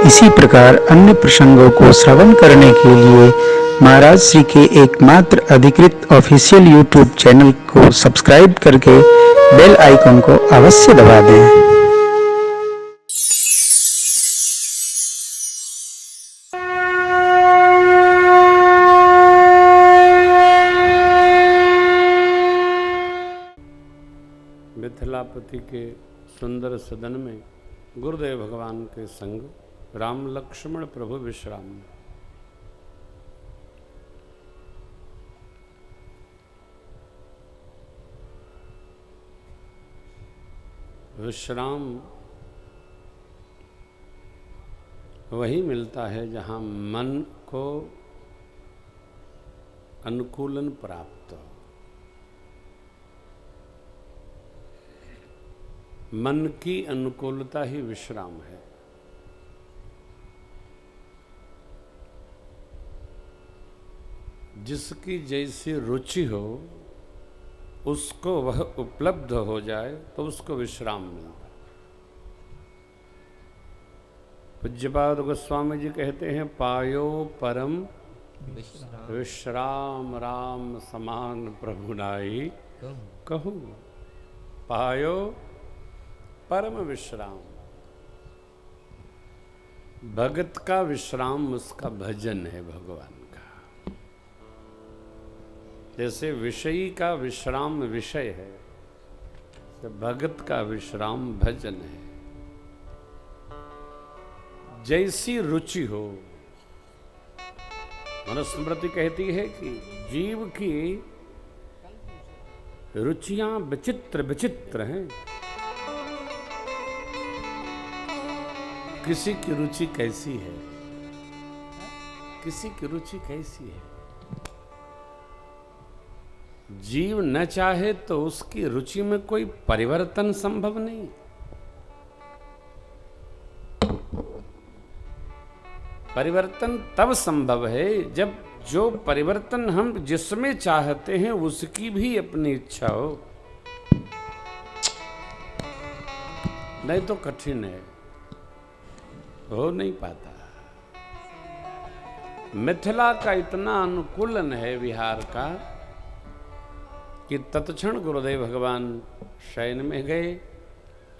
इसी प्रकार अन्य प्रसंगों को श्रवण करने के लिए महाराज श्री के एकमात्र अधिकृत ऑफिशियल यूट्यूब चैनल को सब्सक्राइब करके बेल आइकन को अवश्य दबा दें। मिथिलापति के सुंदर सदन में गुरुदेव भगवान के संग राम लक्ष्मण प्रभु विश्राम। विश्राम वही मिलता है जहाँ मन को अनुकूलन प्राप्त हो। मन की अनुकूलता ही विश्राम है। जिसकी जैसी रुचि हो उसको वह उपलब्ध हो जाए तो उसको विश्राम मिलता है। पूज्यपाद गोस्वामी जी कहते हैं, पायो परम विश्राम राम समान प्रभु नाई कहूँ। पायो परम विश्राम। भगत का विश्राम उसका भजन है भगवान का। जैसे विषयी का विश्राम विषय है, तो भगत का विश्राम भजन है। जैसी रुचि हो। मनुस्मृति कहती है कि जीव की रुचियां विचित्र विचित्र हैं। किसी की रुचि कैसी है, किसी की रुचि कैसी है। जीव न चाहे तो उसकी रुचि में कोई परिवर्तन संभव नहीं। परिवर्तन तब संभव है जब जो परिवर्तन हम जिसमें चाहते हैं उसकी भी अपनी इच्छा हो, नहीं तो कठिन है, हो नहीं पाता। मिथिला का इतना अनुकूलन है विहार का कि तत्क्षण गुरुदेव भगवान शयन में गए,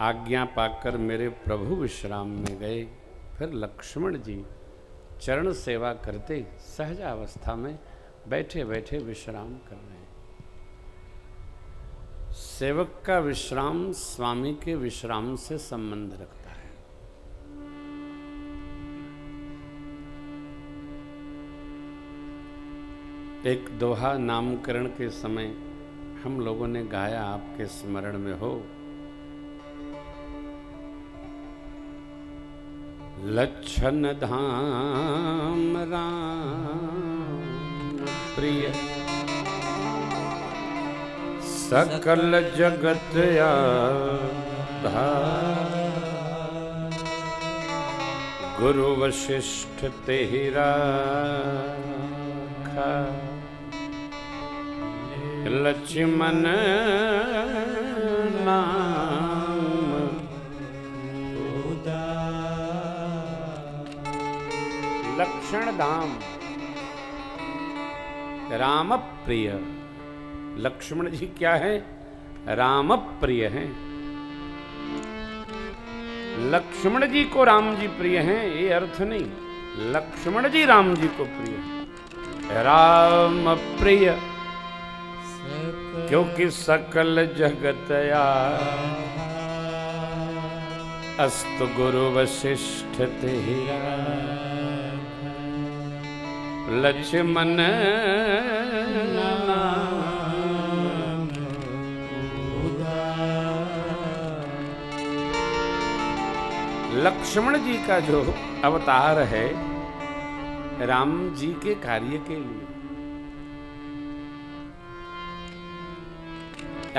आज्ञा पाकर मेरे प्रभु विश्राम में गए। फिर लक्ष्मण जी चरण सेवा करते सहज अवस्था में बैठे बैठे विश्राम कर रहे हैं। सेवक का विश्राम स्वामी के विश्राम से संबंध रखता है। एक दोहा नामकरण के समय हम लोगों ने गाया, आपके स्मरण में हो। लच्छन धाम राम प्रिय, सकल जगत आधार, गुरु वशिष्ठ तेरा लक्ष्मण नाम लक्षण धाम। राम प्रिय। लक्ष्मण जी क्या है? राम प्रिय हैं। लक्ष्मण जी को राम जी प्रिय हैं ये अर्थ नहीं, लक्ष्मण जी राम जी को प्रिय हैं। राम प्रिय क्योंकि सकल जगत अस्त गुरु वशिष्ठ तेरा लक्ष्मण लक्ष्मण जी का जो अवतार है राम जी के कार्य के लिए।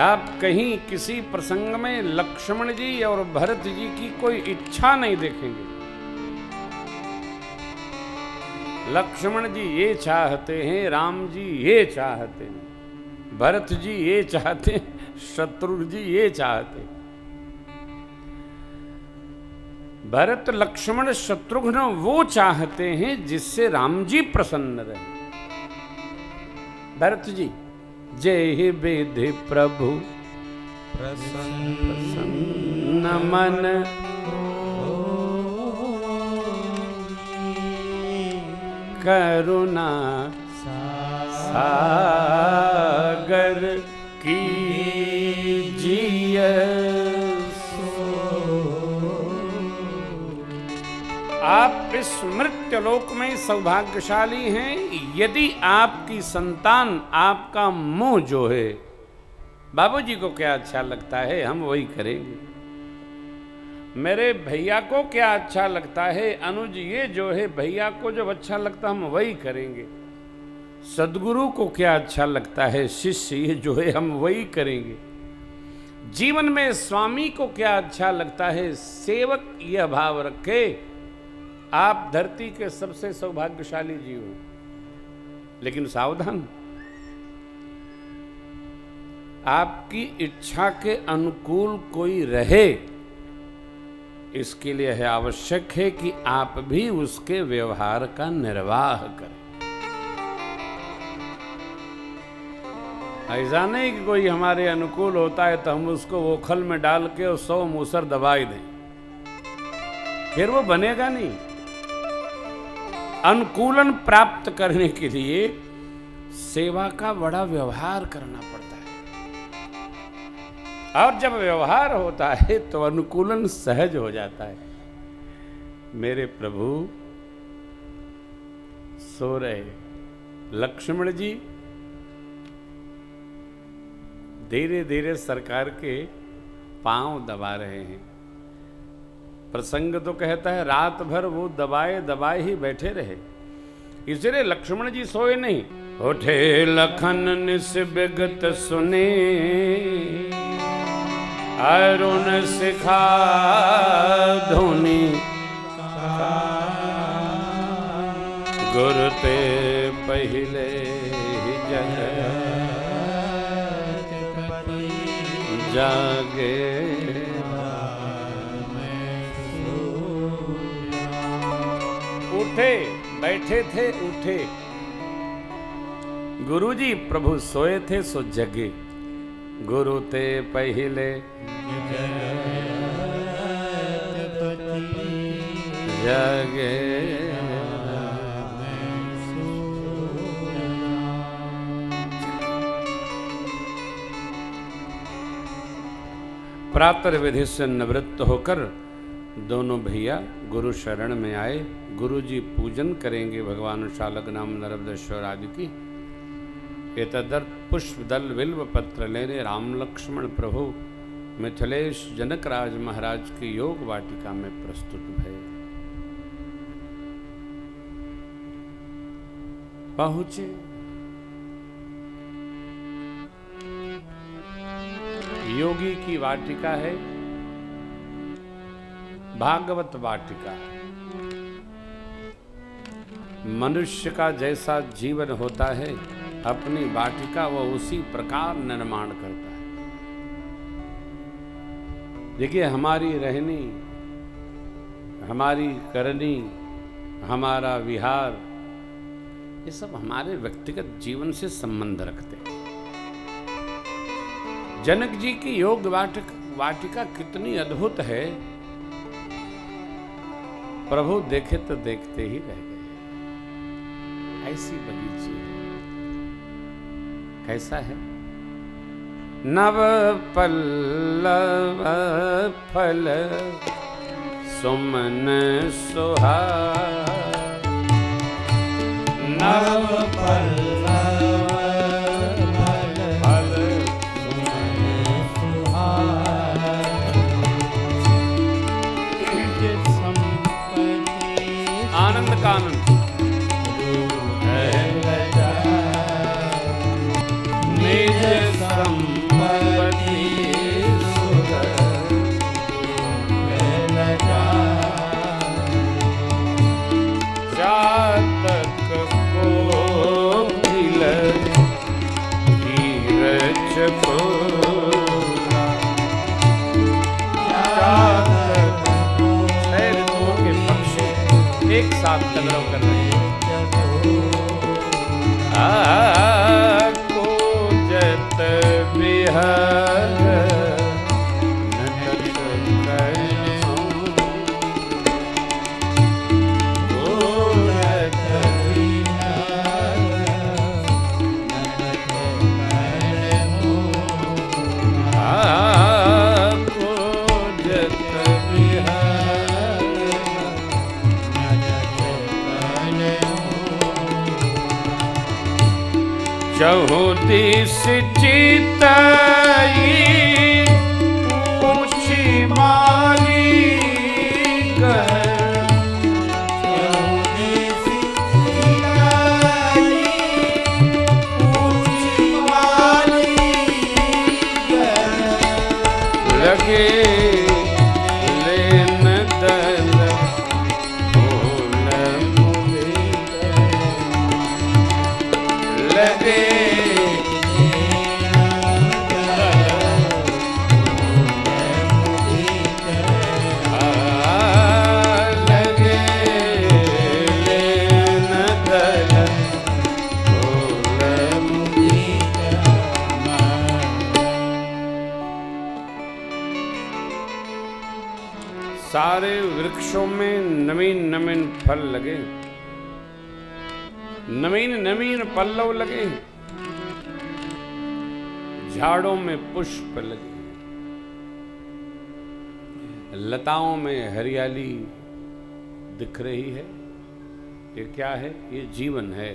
आप कहीं किसी प्रसंग में लक्ष्मण जी और भरत जी की कोई इच्छा नहीं देखेंगे। लक्ष्मण जी ये चाहते हैं, राम जी ये चाहते हैं, भरत जी ये चाहते हैं, शत्रुघ्न जी ये चाहते हैं। भरत लक्ष्मण शत्रुघ्न वो चाहते हैं जिससे राम जी प्रसन्न रहे। भरत जी जय विधि प्रभु प्रसन्न मन करुणा सागर कीजिए आप इस मृत्युलोक में सौभाग्यशाली हैं यदि आपकी संतान आपका मुंह जो है, बाबूजी को क्या अच्छा लगता है हम वही करेंगे, मेरे भैया को क्या अच्छा लगता है, अनुज ये जो है भैया को जब अच्छा लगता हम वही करेंगे, सदगुरु को क्या अच्छा लगता है, शिष्य ये जो है हम वही करेंगे, जीवन में स्वामी को क्या अच्छा लगता है, सेवक यह भाव रखे आप धरती के सबसे सौभाग्यशाली जीव हो। लेकिन सावधान, आपकी इच्छा के अनुकूल कोई रहे इसके लिए है आवश्यक है कि आप भी उसके व्यवहार का निर्वाह करें। ऐसा नहीं कि कोई हमारे अनुकूल होता है तो हम उसको ओखल में डाल के और 100 मूसर दबाई दें, फिर वो बनेगा नहीं। अनुकूलन प्राप्त करने के लिए सेवा का बड़ा व्यवहार करना पड़ता है, और जब व्यवहार होता है तो अनुकूलन सहज हो जाता है। मेरे प्रभु सो रहे, लक्ष्मण जी धीरे धीरे सरकार के पांव दबा रहे हैं। प्रसंग तो कहता है रात भर वो दबाए दबाए ही बैठे रहे, इसलिए लक्ष्मण जी सोए नहीं। उठे लखन निस बिगत सुने अरुण सिखा धुनी गुरते पहले ही जागे उठे, बैठे थे उठे। गुरुजी प्रभु सोए थे सो जगे, गुरु ते पहले जगे। प्रातः विधि से निवृत्त होकर दोनों भैया गुरु शरण में आए। गुरु जी पूजन करेंगे भगवान शालग नाम नरवदेश्वर आदि की। एतदर्थ पुष्प दल बिल्व पत्र लेने राम लक्ष्मण प्रभु मिथिलेश जनक राज महाराज की योग वाटिका में प्रस्तुत भय। पहुंचे, योगी की वाटिका है, भागवत वाटिका। मनुष्य का जैसा जीवन होता है अपनी वाटिका वो उसी प्रकार निर्माण करता है। देखिए हमारी रहनी, हमारी करनी, हमारा विहार, ये सब हमारे व्यक्तिगत जीवन से संबंध रखते हैं। जनक जी की योग वाटिका कितनी अद्भुत है, प्रभु देखे तो देखते ही रह गए। ऐसी बगीची कैसा है, नव पल्लव फल सुमन सुहार, नव पल्लव फल सुमन सुहार, आनंद का आनंद निज संपत्ति चातक को खिल धीरज पूरा, चातक एक साथ कदरों कर रहे हैं। को जत बिहार नटत करो, को जत बिहार नटत करो, को जत बिहार नटत करो। चहु दिस चिताई ऊंची माली गहर, चहु दिस चिताई ऊंची माली गहर, लगे लेन दल फूल मुबीर, लगे सारे वृक्षों में नवीन नवीन फल लगे, नवीन नवीन पल्लव लगे, झाड़ों में पुष्प लगे, लताओं में हरियाली दिख रही है। ये क्या है? ये जीवन है।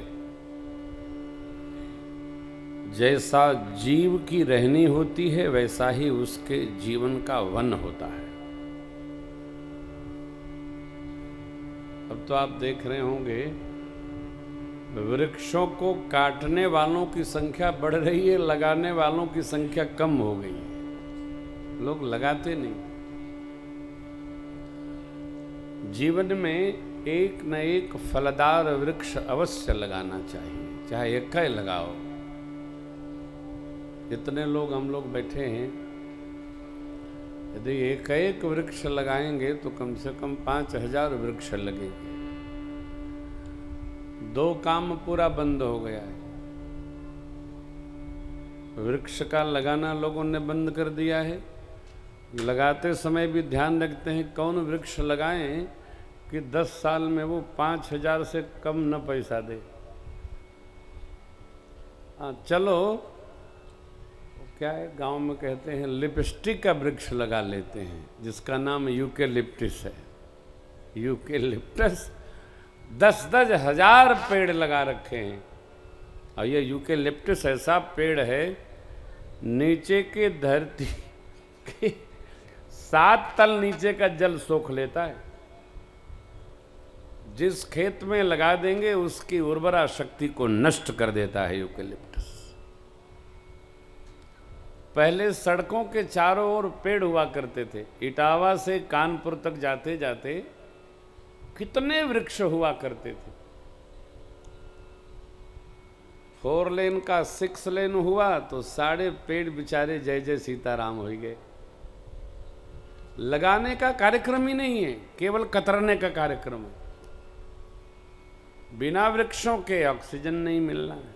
जैसा जीव की रहनी होती है वैसा ही उसके जीवन का वन होता है। अब तो आप देख रहे होंगे वृक्षों को काटने वालों की संख्या बढ़ रही है, लगाने वालों की संख्या कम हो गई है। लोग लगाते नहीं। जीवन में एक न एक फलदार वृक्ष अवश्य लगाना चाहिए, चाहे एक ही लगाओ। इतने लोग हम लोग बैठे हैं, यदि एक एक वृक्ष लगाएंगे तो कम से कम 5000 वृक्ष लगेंगे। 2 काम पूरा बंद हो गया है। वृक्ष का लगाना लोगों ने बंद कर दिया है। लगाते समय भी ध्यान रखते हैं कौन वृक्ष लगाएं कि 10 साल में वो 5000 से कम न पैसा दे। चलो क्या है, गांव में कहते हैं लिपस्टिक का वृक्ष लगा लेते हैं, जिसका नाम यूकेलिप्टस है। यूकेलिप्टस 10-10 हजार पेड़ लगा रखे हैं। और ये यूकेलिप्टस ऐसा पेड़ है, नीचे के धरती के 7 तल नीचे का जल सोख लेता है। जिस खेत में लगा देंगे उसकी उर्वरा शक्ति को नष्ट कर देता है यूकेलिप्टस। पहले सड़कों के चारों ओर पेड़ हुआ करते थे। इटावा से कानपुर तक जाते जाते कितने वृक्ष हुआ करते थे। 4 लेन का 6 लेन हुआ तो सारे पेड़ बेचारे जय जय सीताराम हो गए। लगाने का कार्यक्रम ही नहीं है, केवल कतरने का कार्यक्रम है। बिना वृक्षों के ऑक्सीजन नहीं मिलना है।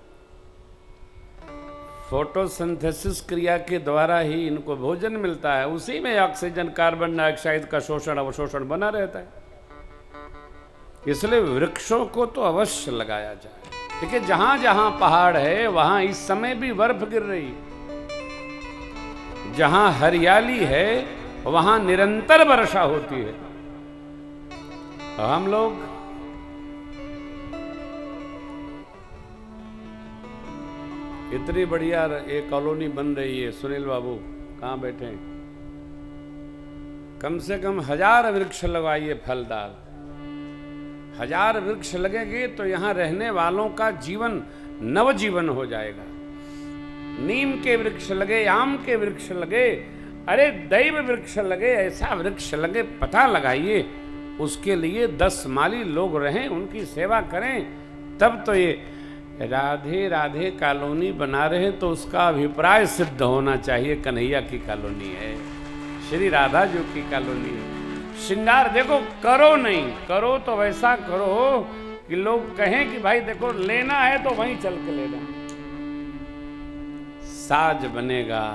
फोटोसिंथेसिस क्रिया के द्वारा ही इनको भोजन मिलता है। उसी में ऑक्सीजन, कार्बन डाइऑक्साइड का शोषण अवशोषण बना रहता है। इसलिए वृक्षों को तो अवश्य लगाया जाए। देखिए जहां जहां पहाड़ है वहां इस समय भी बर्फ गिर रही है। जहां हरियाली है वहां निरंतर वर्षा होती है। हम लोग इतनी बढ़िया एक कॉलोनी बन रही है। सुनील बाबू कहाँ बैठे हैं? कम से कम 1000 वृक्ष लगवाइए फलदार। 1000 वृक्ष लगेंगे तो यहाँ रहने वालों का जीवन नवजीवन हो जाएगा। नीम के वृक्ष लगे, आम के वृक्ष लगे, अरे दैव वृक्ष लगे, ऐसा वृक्ष लगे, पता लगाइए। उसके लिए 10 माली लोग रहें, उनकी सेवा करें, तब तो ये राधे राधे कॉलोनी बना रहे तो उसका अभिप्राय सिद्ध होना चाहिए कन्हैया की कॉलोनी है, श्री राधा जी की कॉलोनी है। श्रृंगार देखो करो नहीं, करो तो वैसा करो कि लोग कहें कि भाई देखो लेना है तो वहीं चल के लेना। साज बनेगा,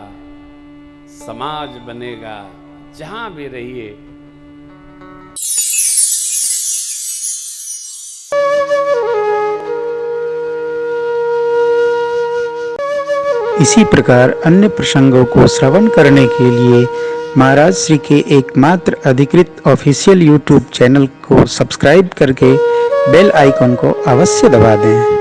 समाज बनेगा, जहां भी रहिए। इसी प्रकार अन्य प्रसंगों को श्रवण करने के लिए महाराज श्री के एकमात्र अधिकृत ऑफिशियल यूट्यूब चैनल को सब्सक्राइब करके बेल आइकन को अवश्य दबा दें।